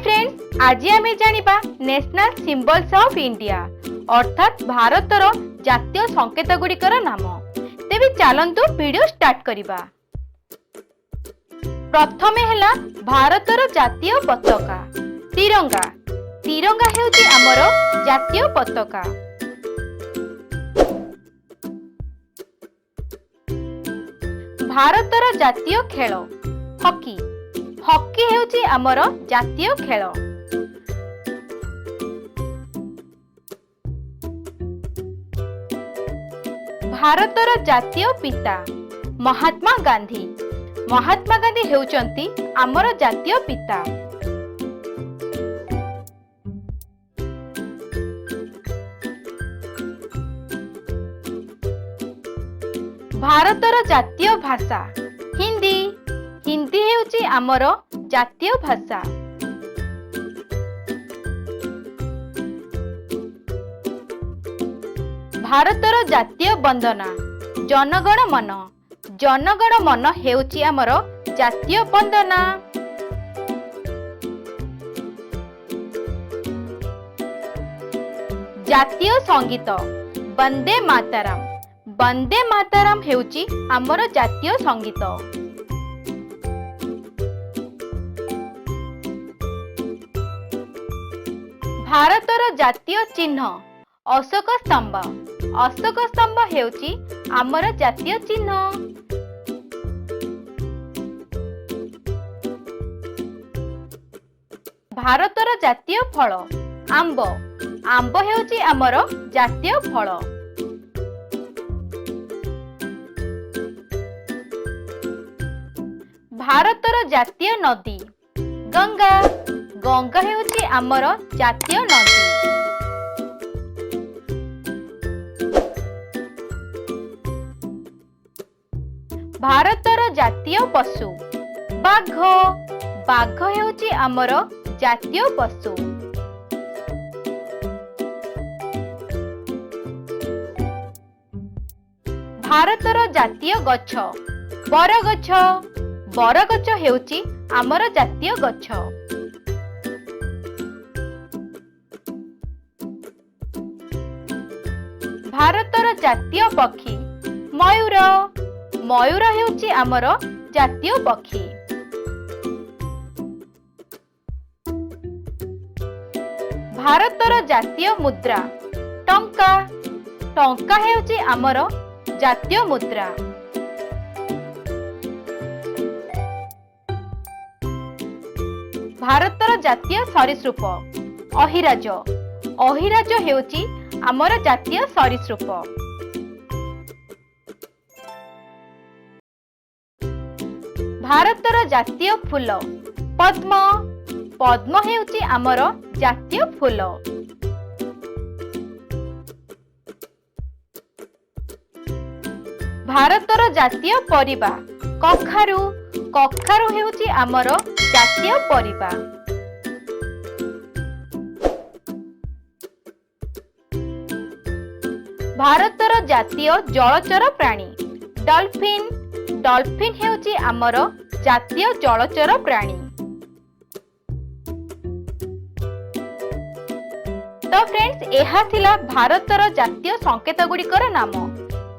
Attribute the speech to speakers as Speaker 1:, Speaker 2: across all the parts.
Speaker 1: Friends, आज आम जानिबा national symbols of India अर्थात भारतर जातीय संकेत गुड़िकर नाम। तेबे चलंतु वीडियो स्टार्ट करिबा। प्रथमे हैला भारतर जातीय पताका तिरंगा। तिरंगा हेउची हमर जातीय पताका। भारतर जातीय खेल हॉकी। हॉकी हेउची हमर जातीय खेल। भारतर जातीय पिता महात्मा गांधी। महात्मा गांधी हेउचंती हमर जातीय पिता। भारतर जातीय भाषा हिंदी। हिंदी हेउची हमर जातीय भाषा। भारतर जातीय वंदना जनगण मन। जनगण मन हेउची हमर जातीय वंदना। जातीय संगीत वंदे मातरम। वंदे मातरम हेउची हमर जातीय संगीत। भारतर जातीय चिन्ह अशोक स्तंभ। अशोक स्तंभ हेउची हमर जातीय चिन्ह। भारतर जातीय फल आंब। आंब हेउची हमर जातीय फल। भारतर जातीय नदी गंगा। गंगा हेउची हमर जातीय नदी। भारतर जातीय पशु बाघ। बाघ हेउची हमर जातीय पशु। भारतर जातीय गछ बरगछ। बरगछ हेउची हमर जातीय गछ। भारतर जातीय पक्षी मयूर। मयूर हेउची हमर जातीय पक्षी। भारतर जातीय मुद्रा टंका। टंका हेउची हमर जातीय मुद्रा। भारतर जातीय सरीसृप अहिराज। अहिराज हेउची हमर जातीय सरीसृप। भारतर जातीय फूल पद्म। पद्म हेउची हमर जातीय फूल। भारतर जातीय परिबा कखारु। कखारु हेउची हमर जातीय परिबा। भारतर जातीय जलचर प्राणी डॉल्फिन। डॉल्फिन हेउची हमर जातीय जलचर प्राणी। तो फ्रेंड्स, एहा थिला भारतर जातीय संकेत गुड़िकर नाम।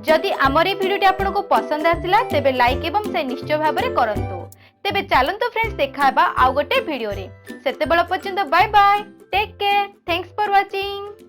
Speaker 1: जदि आमर ये वीडियो आपको पसंद आसिला तेबे लाइक एवं से निश्चय भाबरे करंतु। तेबे चलंतु फ्रेंड्स देखाबा आउ गोटे वीडियो रे। सेते बेला पर्यंत bye bye, take care, thanks for watching.